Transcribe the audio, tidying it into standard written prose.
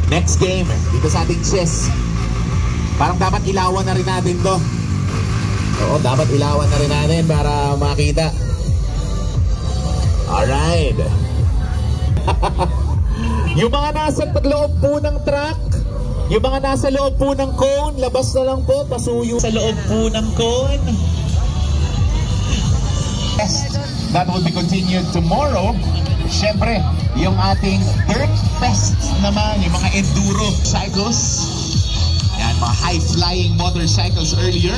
Next game, dito sa ating chess. Parang dapat ilawan na rin natin to. Oo, dapat ilawan na rin natin para makita. Alright. Yung mga nasa loob po ng track, yung mga nasa loob po ng cone, labas na lang po, pasuyo sa loob po ng cone. Yes, that will be continued tomorrow. Siyempre, yung ating Dirt Fest naman, yung mga enduro cycles. Yan, mga high-flying motorcycles earlier.